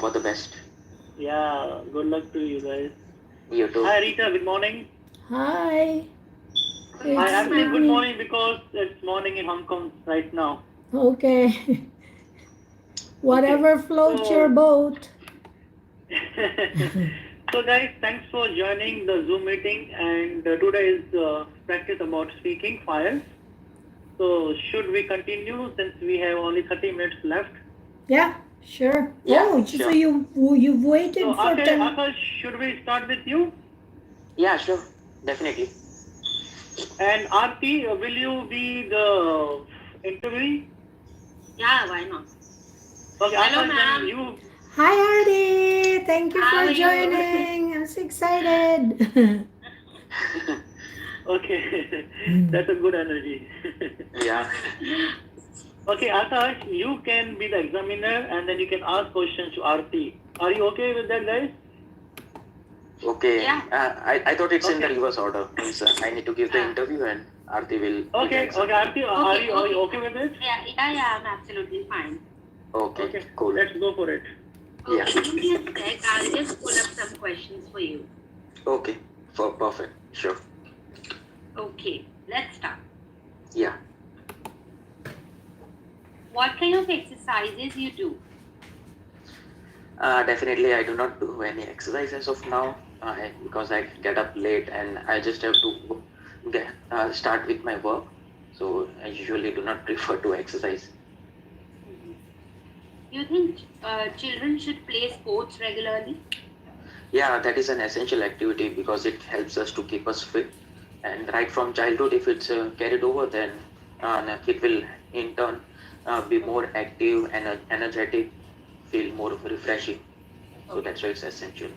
for the best. Yeah, good luck to you guys. You too. Hi Rita, good morning. Hi. Good Hi, It's morning, actually good ma'am. evening. morning because it's morning in Hong Kong right now. Okay. Okay, Whatever floats your so boat. so guys, thanks for joining the Zoom meeting. And today is practice about speaking files. So should we continue since we have only 30 minutes left? Yeah, sure. Yeah, Oh, so sure. you've So waited for 10. Akash, should we start with you? Yeah, sure. Definitely. And Arti, will you be the interviewee? Yeah, why not? Okay, Hello, Akash, then ma'am. you. Hi, Arti. Thank you How for are you? joining. I'm so excited. Okay, that's a good energy. Yeah. Okay, Akash, you can be the examiner and then you can ask questions to Arti. Are you okay with that, guys? Okay. Yeah. I thought it's in the Okay. reverse order. Means I need to give the Uh, interview and Arti will be the Okay, examiner. Arti, okay, are you okay. okay with it? Yeah, I'm absolutely fine. Okay, Okay, cool. let's go for it. Yeah. Okay, give me a sec. I'll just pull up some questions for you. Okay. For perfect. Sure. Okay, let's start. Yeah. What kind of exercises you do? Definitely, I do not do any exercises of now because I get up late and I just have to start with my work. So I usually do not prefer to exercise. You think children should play sports regularly? Yeah, that is an essential activity because it helps us to keep us fit. And right from childhood, if it's carried over, then it will in turn be more active and energetic, feel more refreshing. So that's why it's essential.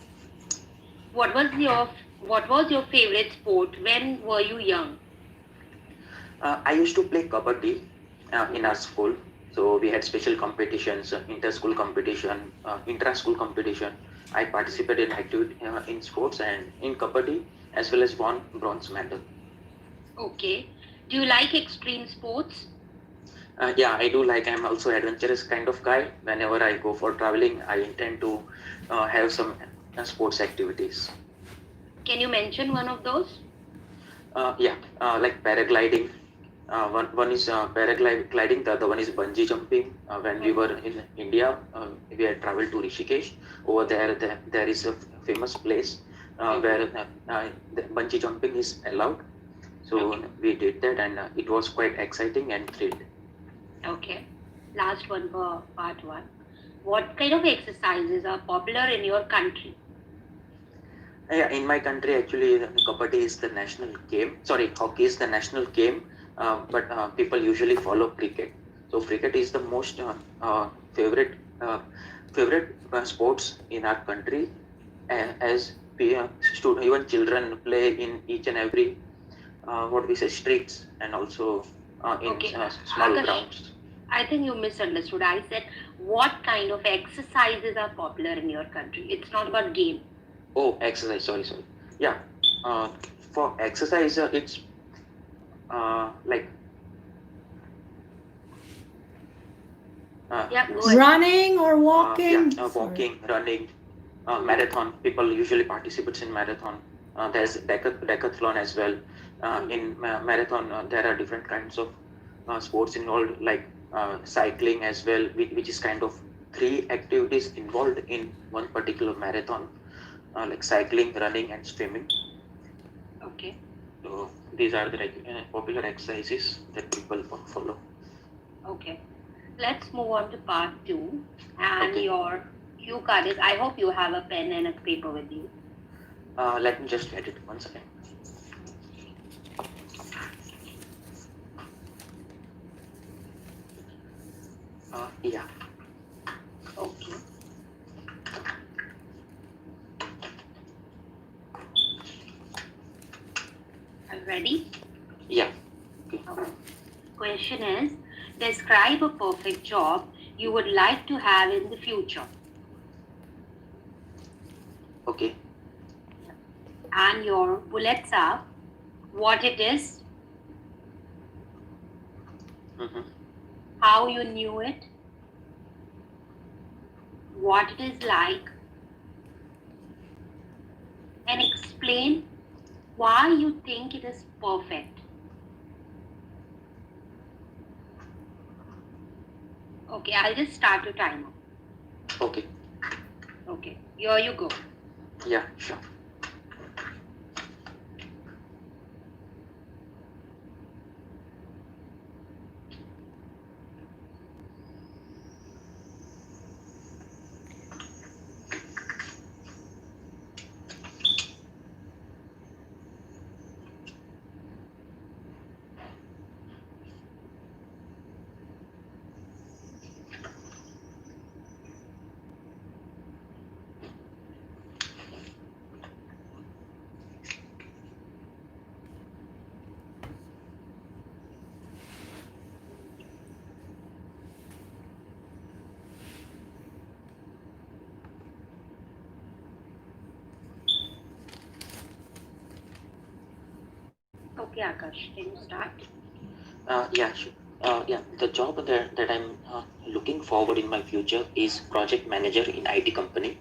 What was your What was your favorite sport? When were you young? I used to play kabaddi in our school. So we had special competitions, inter-school competition, intra-school competition. I participated in activity in sports and in kabaddi as well as won bronze medal. Okay. Do you like extreme sports? Yeah, I do like. I'm also adventurous kind of guy. Whenever I go for traveling, I intend to have some sports activities. Can you mention one of those? Yeah, like paragliding. One is paragliding, the other one is bungee jumping. When we were in India, we had traveled to Rishikesh. Over there is a famous place where the bungee jumping is allowed. So we did that, and it was quite exciting and thrilled. Okay. Last one for part one. What kind of exercises are popular in your country? Yeah, in my country, actually, kabaddi is the national game. Sorry, hockey is the national game, but people usually follow cricket. So cricket is the most favorite favorite sports in our country, as even children play in each and every what we say streets and also in Okay. small Akash, grounds. I think you misunderstood. I said, what kind of exercises are popular in your country? It's not about game. Oh, exercise. Sorry. Yeah, uh, for exercise, it's like Yeah, go means, ahead. Running or walking? yeah, Sorry. walking, running, marathon. People usually participate in marathon. There's decathlon as well. In marathon, there are different kinds of sports involved, like cycling as well, which is kind of three activities involved in one particular marathon, like cycling, running, and swimming. Okay. So these are the popular exercises that people follow. Okay. Let's move on to part two. And Okay. your cue card is, I hope you have a pen and a paper with you. Let me just get it one second. Yeah. Okay. Are you ready? Yeah. Okay. Question is, describe a perfect job you would like to have in the future. Okay. And your bullets are what it is, how you knew it, what it is like and explain why you think it is perfect. Okay, I'll just start your timer. Okay. Okay, here you go. Yeah, sure. Okay, Akash, can you start? Yeah, sure. Yeah, the job that I'm looking forward in my future is project manager in IT company.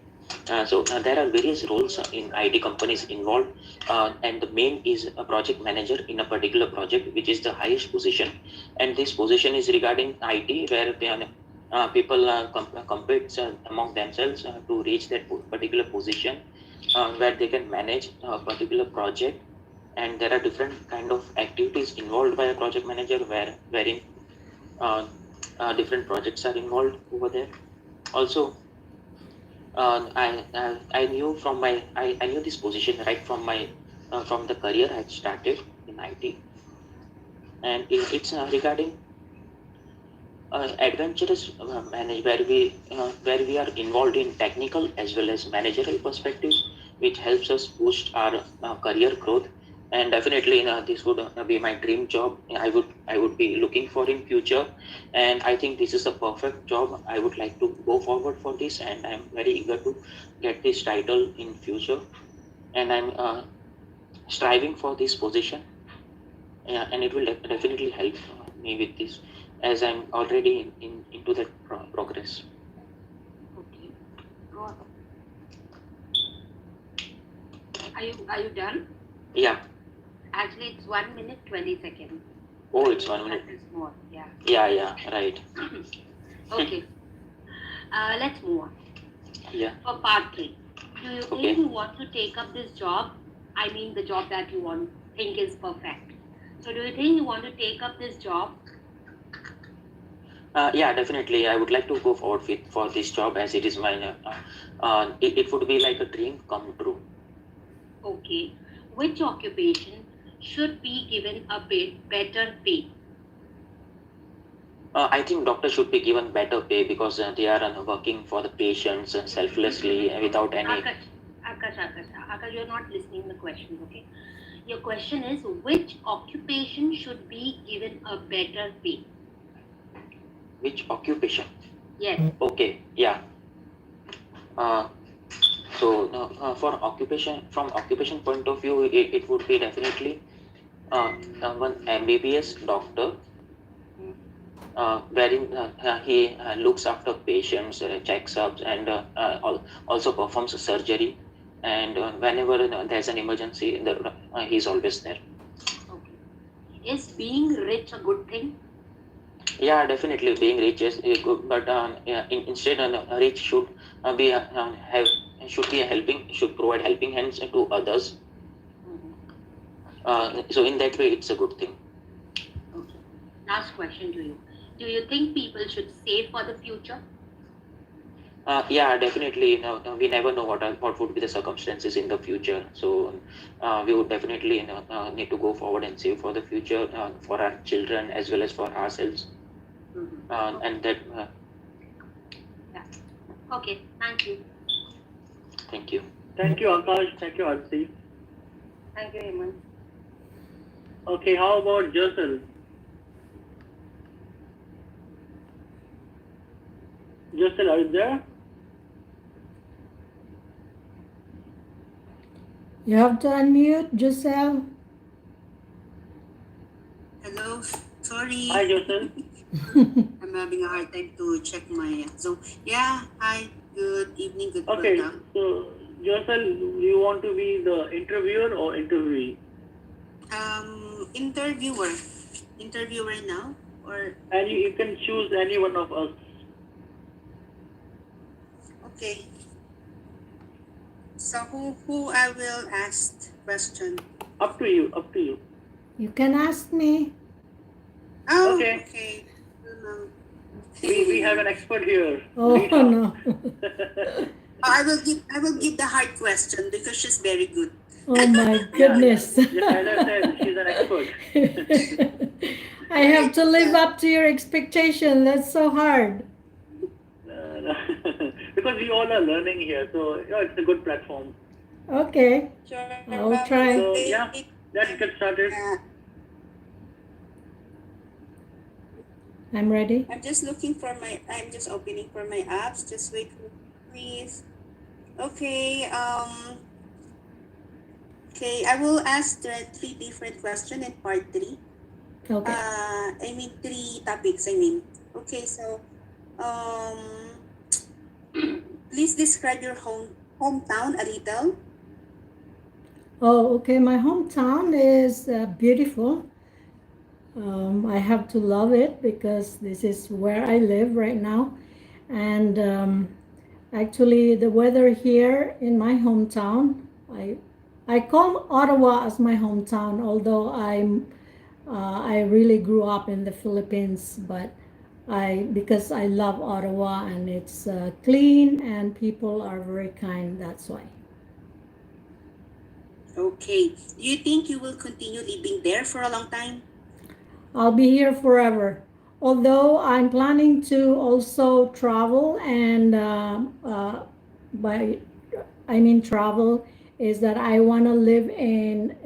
So there are various roles in IT companies involved, and the main is a project manager in a particular project, which is the highest position. And this position is regarding IT, where people compete among themselves to reach that particular position, where they can manage a particular project. And there are different kind of activities involved by a project manager, wherein uh, different projects are involved over there. Also, I knew from I knew this position right from my from the career I had started in IT, and it's regarding adventurous where we are involved in technical as well as managerial perspective, which helps us boost our career growth. And definitely, this would be my dream job. I would be looking for in future, and I think this is a perfect job. I would like to go forward for this, and I'm very eager to get this title in future. And I'm striving for this position. Yeah, and it will definitely help me with this, as I'm already into that progress. Okay, go on. Are you done? Yeah. Actually, it's 1 minute 20 seconds. Oh, it's 1 minute. It's more. Yeah. Yeah, right. Okay. Let's move on. Yeah. For part 3, do you think Okay. you want to take up this job? I mean, the job that you think is perfect. So, do you think you want to take up this job? Yeah, definitely. I would like to go forward for this job, as it is my. It would be like a dream come true. Okay. Which occupation should be given a bit better pay? I think doctors should be given better pay, because they are working for the patients selflessly without any. Akash, you're not listening to the question, okay? Your question is, which occupation should be given a better pay? Which occupation? Yes. Okay, yeah. So for from occupation point of view, it would be definitely one MBBS doctor, wherein he looks after patients, checks ups, and also performs surgery. And whenever there's an emergency, he's always there. Okay. Is being rich a good thing? Yeah, definitely being rich is good, but yeah, instead rich should be have should be should provide helping hands to others. So in that way, it's a good thing. Okay. Last question to you. Do you think people should save for the future? Yeah, definitely. We never know what would be the circumstances in the future. So we would definitely need to go forward and save for the future, for our children as well as for ourselves. And that. Yeah. Okay. Thank you. Thank you. Thank you, Akash. Thank you, Arti. Thank you, Hemant. Okay, how about Josell? Josell, are you there? You have to unmute, Josell. Hello, sorry. Hi, Josell. I'm having a hard time to check my Zoom. Yeah, hi. Good evening, good Okay, welcome. so Josell, you want to be the interviewer or interviewee? Interviewer. Interviewer now? Or, And you can choose any one of us. okay. So who I will ask question? Up to you, up to you. You can ask me. Oh, Okay. okay. We have an expert here, Oh Rita. no. I will give the hard question because she's very good. Oh my Yeah, goodness. as I said, she's an expert. I have to live up to your expectation. That's so hard. Because we all are learning here, so it's a good platform. Okay, Sure. I'll try. So yeah, let's get started. I'm ready. I'm just opening for my apps. Just wait, please. Okay. Okay, I will ask the 3 different questions in part 3. Okay. 3 topics. Okay, so please describe your hometown a little. Oh, okay. My hometown is beautiful. I have to love it because this is where I live right now. And actually, the weather here in my hometown, I call Ottawa as my hometown, although I really grew up in the Philippines, but because I love Ottawa and it's clean and people are very kind. That's why. Okay. Do you think you will continue living there for a long time? I'll be here forever. Although I'm planning to also travel and travel is that I want to live in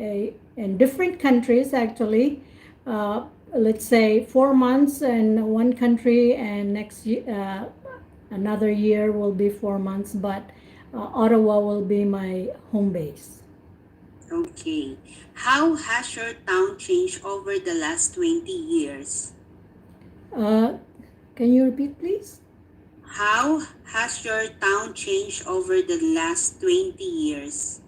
different countries actually. Let's say 4 months in one country and next year another year will be 4 months, but Ottawa will be my home base. Okay. How has your town changed over the last 20 years? Can you repeat, please? How has your town changed over the last 20 years?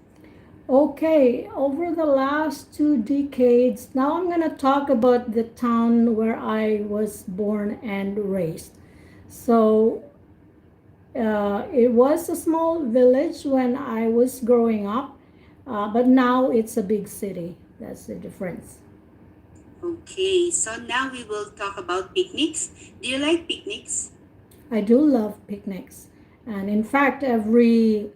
Okay, over the last 2 decades, now I'm going to talk about the town where I was born and raised. So it was a small village when I was growing up, but now it's a big city. That's the difference. Okay, so now we will talk about picnics. Do you like picnics? I do love picnics, and in fact, every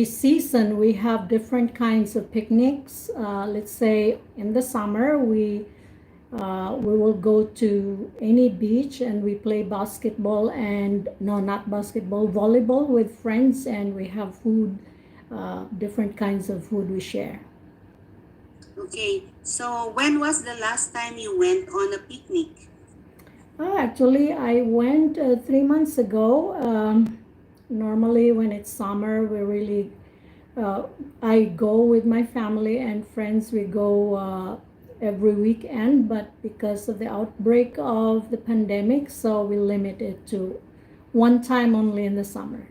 season we have different kinds of picnics. Let's say in the summer we will go to any beach and we play basketball and no, not basketball, volleyball with friends, and we have food, different kinds of food we share. Okay, so when was the last time you went on a picnic? Actually, I went 3 months ago. Normally, when it's summer, I go with my family and friends. We go every weekend, but because of the outbreak of the pandemic, so we limit it to one time only in the summer.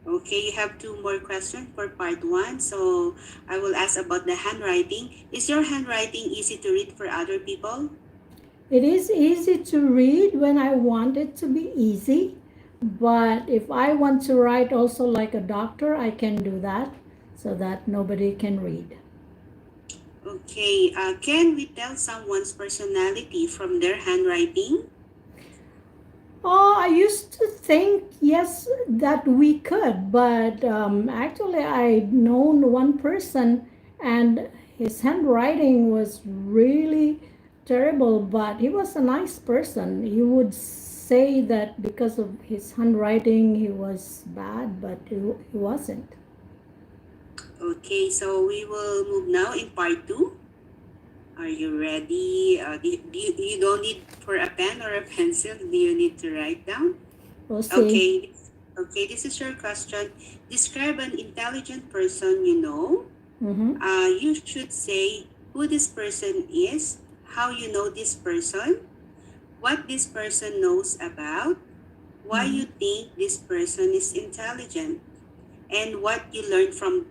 Okay, you have 2 more questions for part 1. So I will ask about the handwriting. Is your handwriting easy to read for other people? It is easy to read when I want it to be easy, but if I want to write also like a doctor, I can do that so that nobody can read. Okay, can we tell someone's personality from their handwriting? Oh, I used to think, yes, that we could, but actually, I'd known one person and his handwriting was really terrible, but he was a nice person. He would say that because of his handwriting, he was bad, but he wasn't. Okay, so we will move now in part 2. Are you ready? You don't need for a pen or a pencil. Do you need to write down? We'll see. Okay, this is your question. Describe an intelligent person you know. Mm-hmm. You should say who this person is, how you know this person, what this person knows about, why you think this person is intelligent, and what you learned from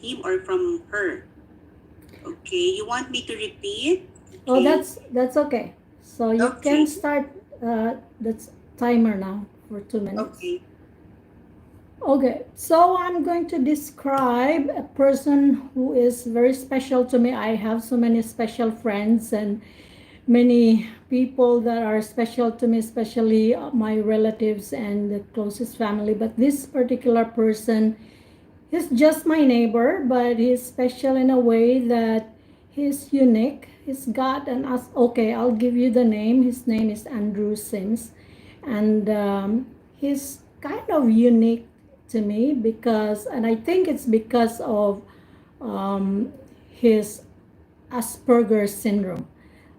him or from her. Okay, you want me to repeat? Oh, Okay. that's okay. So you can Okay. start the timer now for 2 minutes. Okay. Okay, so I'm going to describe a person who is very special to me. I have so many special friends and many people that are special to me, especially my relatives and the closest family. But this particular person, he's just my neighbor, but he's special in a way that he's unique. He's got an us. Okay, I'll give you the name. His name is Andrew Sims, and he's kind of unique to me because, and I think it's because of his Asperger's syndrome.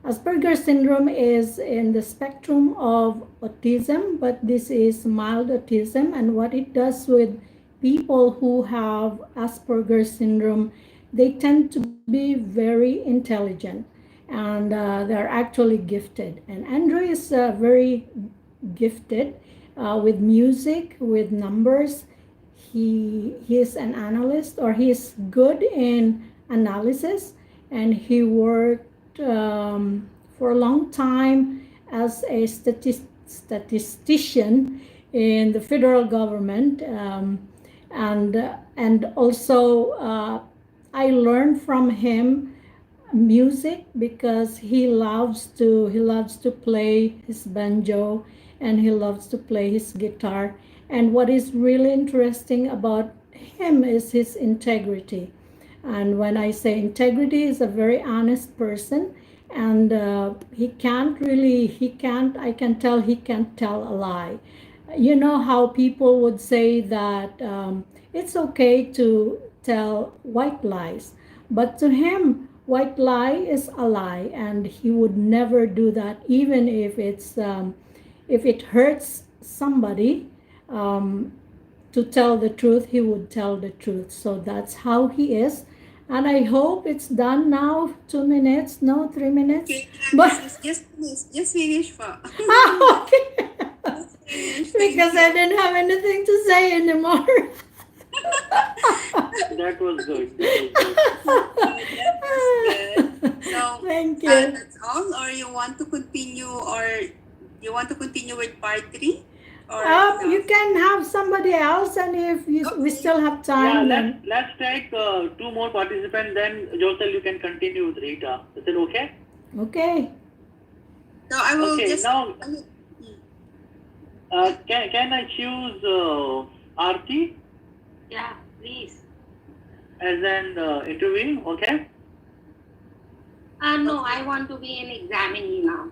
Asperger's syndrome is in the spectrum of autism, but this is mild autism. And what it does with people who have Asperger's syndrome, they tend to be very intelligent and they're actually gifted. And Andrew is very gifted with music, with numbers. He is an analyst, or he's good in analysis, and he worked for a long time as a statistician in the federal government, and also I learned from him music because he loves to play his banjo, and he loves to play his guitar. And what is really interesting about him is his integrity. And when I say integrity, is a very honest person, and I can tell he can't tell a lie. You know how people would say that it's okay to tell white lies, but to him, white lie is a lie, and he would never do that, even if it hurts somebody. Um, to tell the truth, he would tell the truth. So that's how he is. And I hope it's done now. 2 minutes, no, 3 minutes. Okay, But just finish pa. okay. Just finish. Thank Because I you. didn't have anything to say anymore. That was good. That was good. That was good. So, Thank you. that's all, or you want to continue with part three, or You enough? can have somebody else, and if we Okay. still have Yeah, time, then let's take two more participants. Then Josell, you can continue with Rita. Is it okay? okay. So I will Okay. just. Now, can I choose Arti Yeah, please. as an interview? Okay. No, Okay. I want to be an examinee now.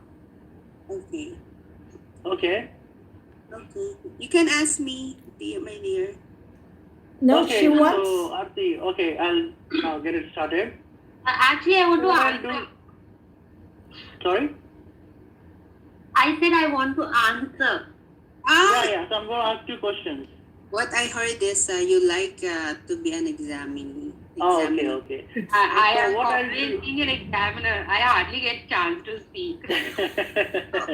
Okay. Okay. Okay. You can ask me, my dear. No, Okay. she wants. So Arti, okay, I'll now get it started. Actually, I want to What I'll answer. do? Sorry. I said I want to answer. Yeah. So I'm going to ask you questions. What I heard is you like to be an examinee. Oh, Examiner. okay. I So am what I'll always do? being an examiner. I hardly get chance to speak.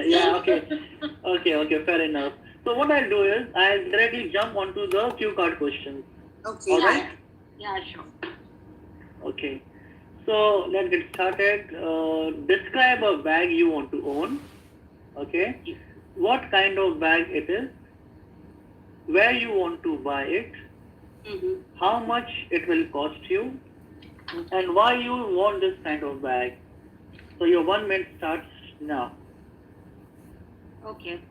Yeah. Okay. Fair enough. So what I'll do is I'll directly jump onto the cue card questions. Okay. All right. Yeah, sure. Okay. So let's get started. Describe a bag you want to own. Okay. What kind of bag it is? Where you want to buy it? Mm-hmm. How much it will cost you? And why you want this kind of bag? So your 1 minute starts now. Okay.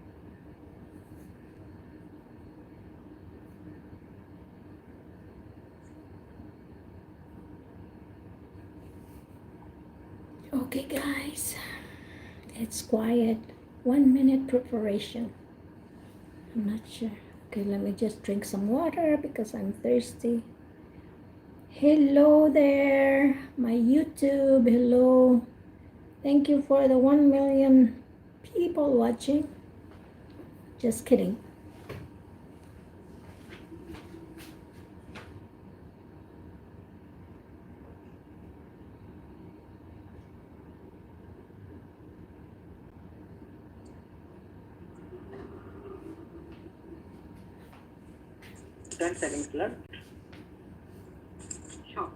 Okay, guys, it's quiet. 1 minute preparation. I'm not sure. Okay, let me just drink some water because I'm thirsty. Hello there, my YouTube. Hello. Thank you for the 1 million people watching. Just kidding. 10 seconds left. Sure.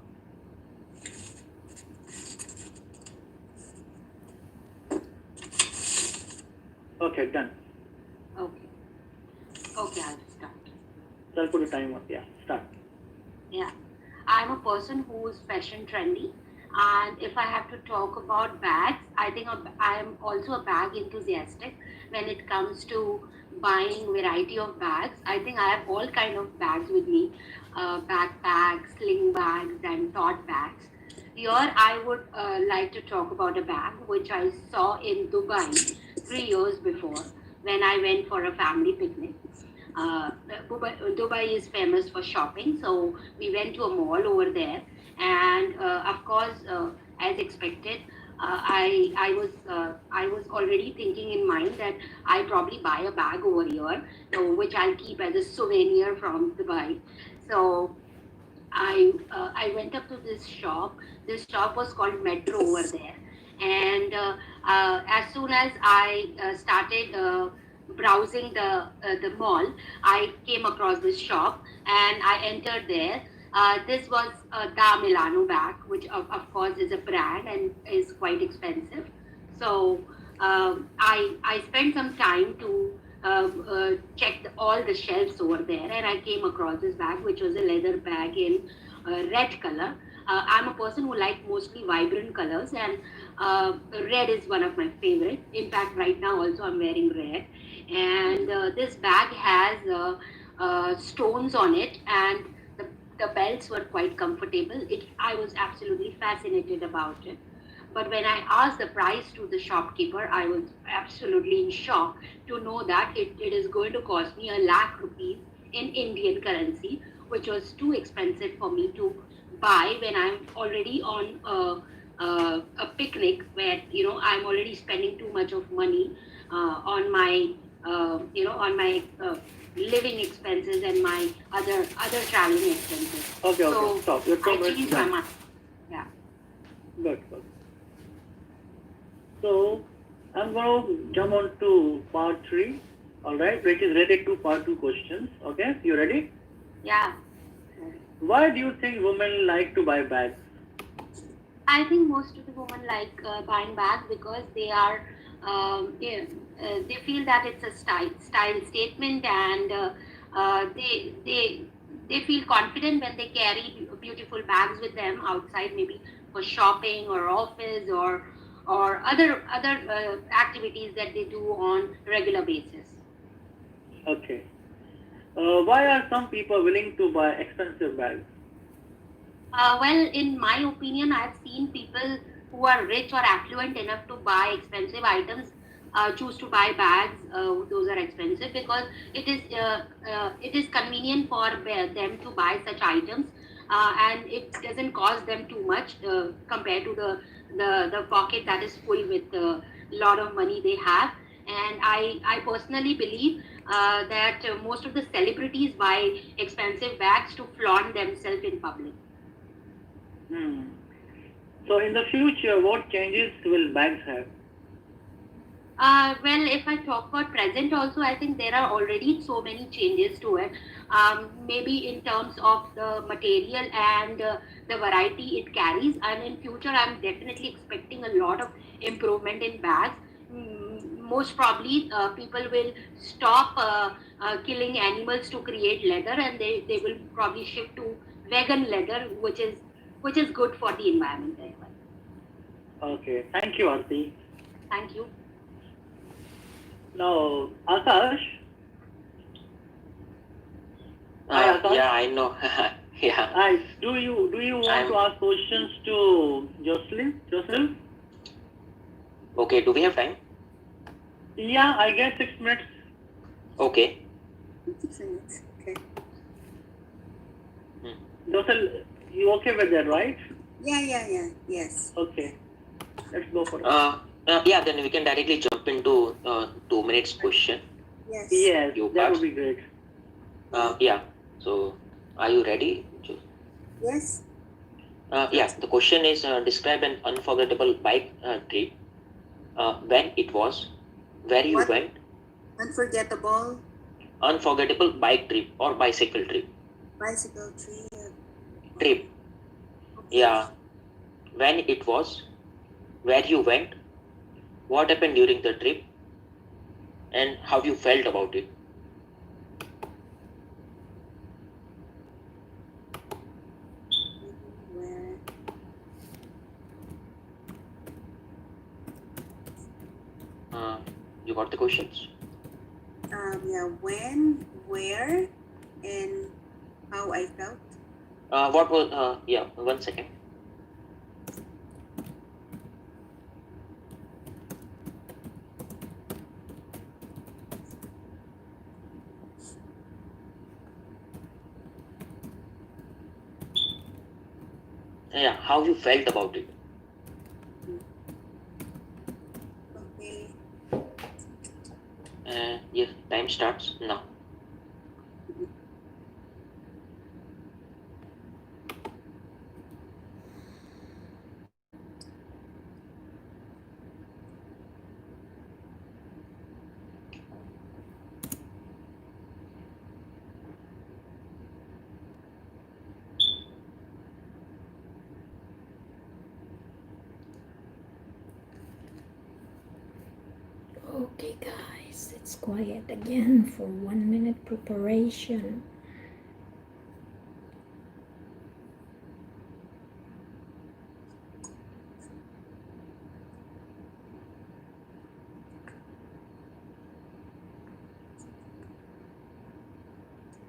Okay, done. Okay. Okay, I'll start. So I'll put a timer. Yeah, start. Yeah, I'm a person who's fashion trendy, and if I have to talk about bags, I think I am also a bag enthusiastic when it comes to buying variety of bags. I think I have all kind of bags with me, backpacks, sling bags, and tote bags. Here, I would like to talk about a bag which I saw in Dubai 3 years before when I went for a family picnic. uh, Dubai is famous for shopping, so we went to a mall over there, and of course, as expected, I was already thinking in mind that I probably buy a bag over here, so which I'll keep as a souvenir from Dubai. So I went up to this shop. This shop was called Metro over there, and as soon as I started browsing the mall, I came across this shop and I entered there. This was a Da Milano bag, which of course is a brand and is quite expensive. So I spent some time to check all the shelves over there, and I came across this bag, which was a leather bag in red color. I'm a person who like mostly vibrant colors, and red is one of my favorite. In fact, right now also I'm wearing red, and this bag has stones on it, and the belts were quite comfortable. I was absolutely fascinated about it. But when I asked the price to the shopkeeper, I was absolutely in shock to know that it is going to cost me ₹1,00,000 in Indian currency, which was too expensive for me to buy when I'm already on a picnic where I'm already spending too much of money on my on my living expenses and my other traveling expenses. Okay, So stop. Your I time is changed my done. mind. Yeah. Good. So I'm going to jump on to part 3, all right, which is related to part 2 questions. Okay, you ready? Yeah. Why do you think women like to buy bags? I think most of the women like buying bags because they are they feel that it's a style statement, and they feel confident when they carry beautiful bags with them outside, maybe for shopping or office or other activities that they do on regular basis. Okay. Why are some people willing to buy expensive bags? Well, in my opinion, I've seen people who are rich or affluent enough to buy expensive items choose to buy bags. Those are expensive because it is convenient for them to buy such items, and it doesn't cost them too much compared to the pocket that is full with a lot of money they have. And I personally believe that most of the celebrities buy expensive bags to flaunt themselves in public. Hmm. So in the future, what changes will bags have? Well, if I talk about present also, I think there are already so many changes to it. Maybe in terms of the material and the variety it carries. And in future, I'm definitely expecting a lot of improvement in bags. Most probably, people will stop killing animals to create leather, and they will probably shift to vegan leather, which is good for the environment as well. Okay, thank you, Arti. Thank you. Now, Akash. Hi, Akash. Yeah, I know. Yeah. Hi. Do you want to ask questions to Josell? Okay, do we have time? Yeah, I guess 6 minutes. Okay. 6 minutes. Okay. Josell, you okay with that, right? Yeah. Yes. Okay. Let's go for it. Yeah, then we can directly jump into 2 minutes question. Yes. Yes, You that pass. would be great. Yeah. So, are you ready? Yes. Yeah. The question is: describe an unforgettable bike trip. When it was, where you What? went. Unforgettable. Unforgettable bike trip or bicycle trip. Bicycle trip. Trip. Okay. Yeah. When it was, where you went, what happened during the trip, and how you felt about it. Where? You got the questions? Yeah. When, where, and how I felt. What was, yeah, 1 second. Yeah, how you felt about it. Okay. Yeah, time starts now. Okay, guys, it's quiet again for 1 minute preparation.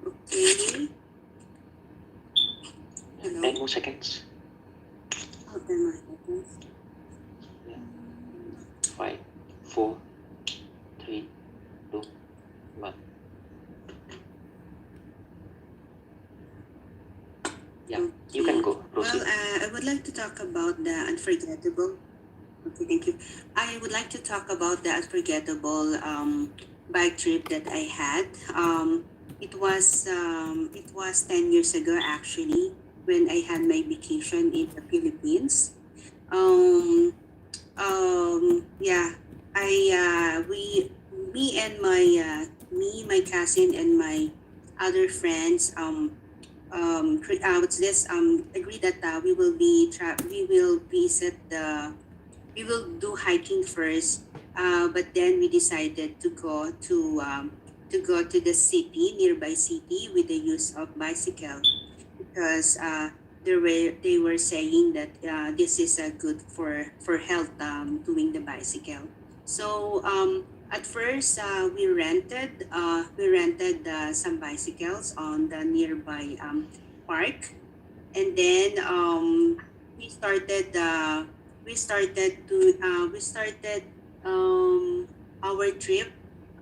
Okay. Hello. 10 more seconds. Oh, 10 more seconds. 5, 4, 3, 2, 1. Yeah, you can go. Proceed. Well, I would like to talk about the unforgettable. Okay, thank you. I would like to talk about the unforgettable bike trip that I had. It was 10 years ago actually when I had my vacation in the Philippines. Yeah, my cousin and my other friends what's this agree that we will do hiking first, but then we decided to go to the nearby city with the use of bicycle because they were saying that this is good for health, doing the bicycle. So at first we rented some bicycles on the nearby park, and then we started we started our trip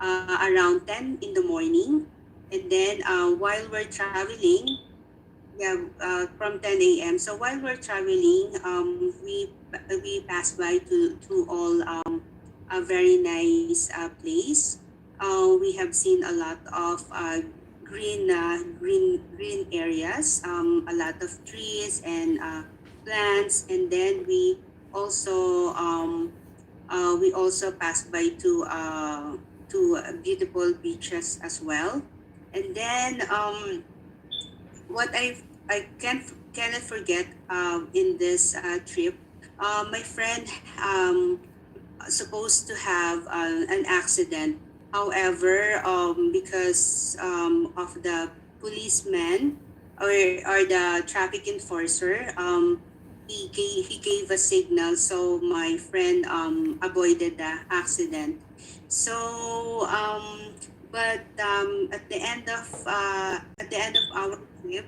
around 10 in the morning, and then while we're traveling, yeah, from 10 a.m. So while we're traveling, we passed by to all a very nice place. We have seen a lot of green areas, a lot of trees and plants, and then we also passed by to beautiful beaches as well, and then what I cannot forget in this trip, my friend supposed to have an accident. However, because of the policeman or the traffic enforcer, he gave a signal, so my friend avoided the accident. So, but at the end of our trip,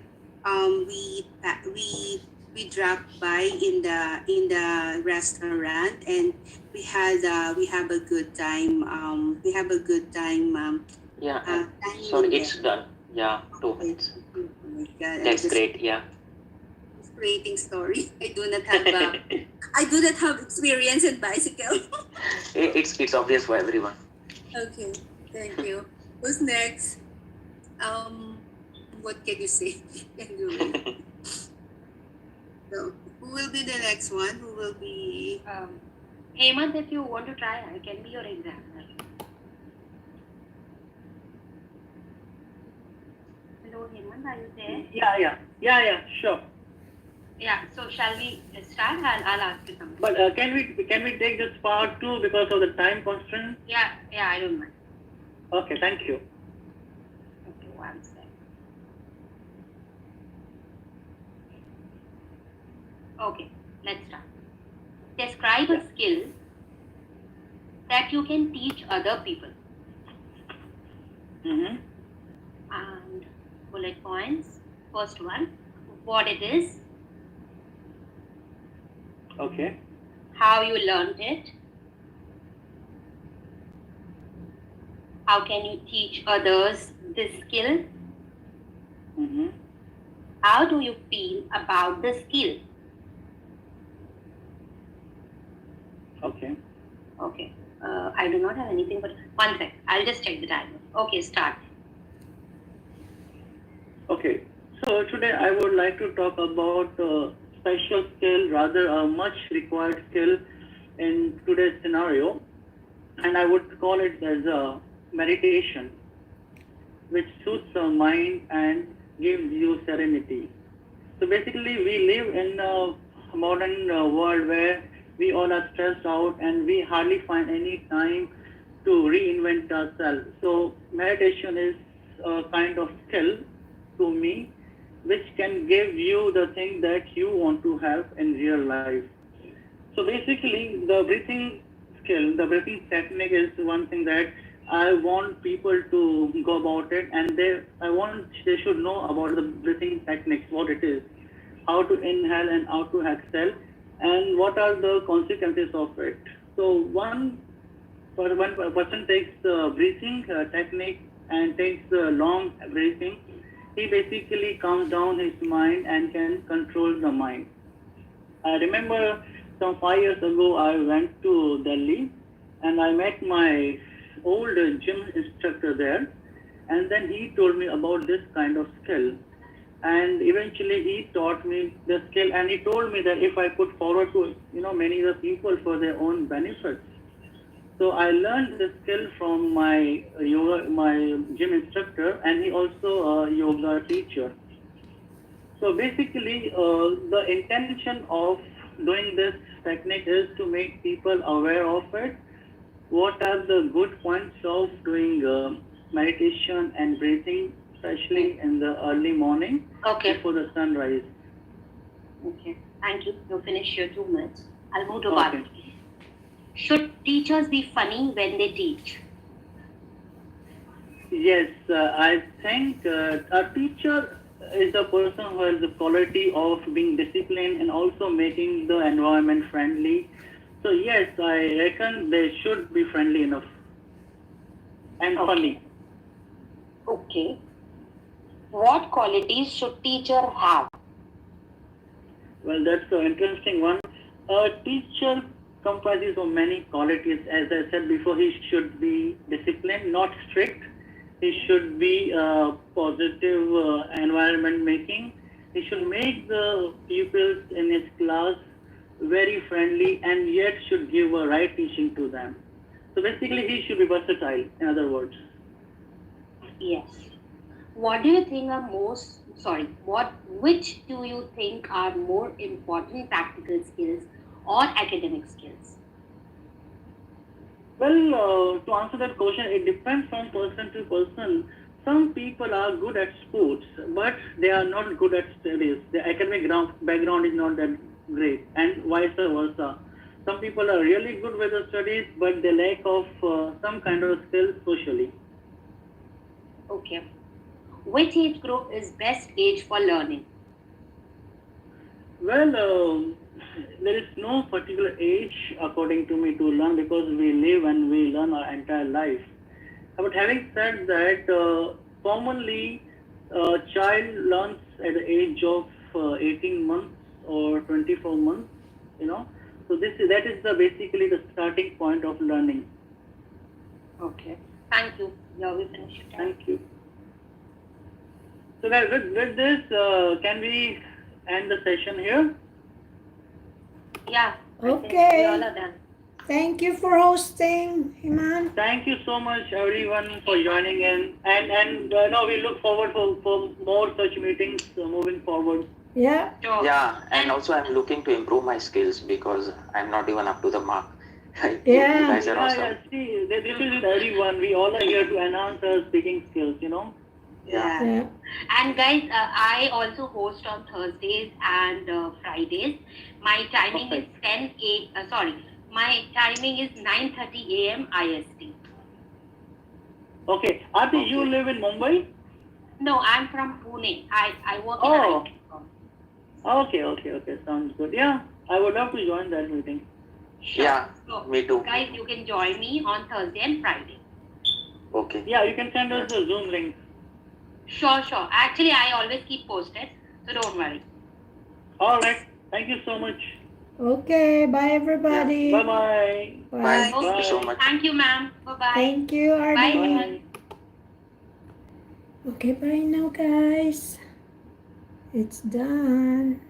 we dropped by in the restaurant, and we have a good time. We have a good time. Yeah, Dining sorry, in it's there. done. Yeah, 2 Okay. minutes. Oh my God! That's great. Yeah. Creating story. I do not have experience in bicycle. It's obvious for everyone. Okay, thank you. Who's next? What can you say? Can do it. So, who will be the next one? Who will be? Hemant, if you want to try, I can be your examiner. Hello, Hemant, are you there? Yeah, sure. Yeah, so shall we start? I'll ask you something. But can we take this part 2 because of the time constraint? Yeah, I don't mind. Okay, thank you. Okay, one sec. Okay, let's start. Describe a skill that you can teach other people. Mm-hmm. And bullet points. First one, what it is, Okay. how you learned it, how can you teach others this skill, Mm-hmm. how do you feel about the skill. Okay. Okay, I do not have anything, but one sec, I'll just check the timer. Okay, start. Okay. So today I would like to talk about a special skill, rather a much required skill in today's scenario, and I would call it as a meditation, which soothes the mind and gives you serenity. So basically, we live in a modern world where we all are stressed out and we hardly find any time to reinvent ourselves. So meditation is a kind of skill to me, which can give you the thing that you want to have in real life. So basically, the breathing skill, the breathing technique is one thing that I want people to go about it, and I want they should know about the breathing techniques, what it is, how to inhale and how to exhale, and what are the consequences of it. So when a person takes the breathing technique and takes the long breathing, he basically calms down his mind and can control the mind. I remember some 5 years ago, I went to Delhi and I met my old gym instructor there. And then he told me about this kind of skill. And eventually he taught me the skill and he told me that if I put forward to many other people for their own benefits. So I learned this skill from my gym instructor, and he also a yoga teacher. So basically, the intention of doing this technique is to make people aware of it. What are the good points of doing meditation and breathing, especially in the early morning before the sunrise? Okay, thank you. You finish your 2 minutes. I'll move to Okay. one. Should teachers be funny when they teach? Yes, I think a teacher is a person who has the quality of being disciplined and also making the environment friendly. So yes, I reckon they should be friendly enough and funny. Okay. What qualities should teacher have? Well, that's an interesting one. A teacher comprises of many qualities. As I said before, he should be disciplined, not strict. He should be positive environment making. He should make the pupils in his class very friendly and yet should give a right teaching to them. So basically, he should be versatile, in other words. Yes. What do you think are which do you think are more important practical skills or academic skills? Well, to answer that question, it depends from person to person. Some people are good at sports, but they are not good at studies. Their academic background is not that great, and vice versa. Some people are really good with the studies, but they lack of some kind of skills socially. Okay. Which age group is best age for learning? Well, there is no particular age, according to me, to learn because we live and we learn our entire life. But having said that, commonly a child learns at the age of 18 months or 24 months, you know. So that is basically the starting point of learning. Okay. Thank you. Yeah, we finished it. Thank you. So with this, can we end the session here? Yeah. I think Okay. we all are done. Thank you for hosting, Hemant. Thank you so much, everyone, for joining in. And no, we look forward for more such meetings moving forward. Yeah. Sure. Yeah, and also I'm looking to improve my skills because I'm not even up to the mark. You Yeah. guys are awesome. Yeah, see, this is with everyone. We all are here to enhance our speaking skills, Yeah. Yeah. And guys, I also host on Thursdays and Fridays. My timing is Perfect. my timing is 9:30 a.m. IST. Okay. Arti, you Okay. live in Mumbai? No, I'm from Pune. I work in Oh. IT firm. Okay. Sounds good. Yeah, I would love to join that meeting. Sure. Yeah, So, me too. guys, you can join me on Thursday and Friday. Okay. Yeah, you can send us the Zoom link. Sure. Actually, I always keep posted, so don't worry. All right. Thank you so much. Okay. Bye, everybody. Bye-bye. Bye. Bye. Thank you so Okay. much. Thank you, ma'am. Bye-bye. Thank you, Bye, Arti. everyone. Okay, bye now, guys. It's done.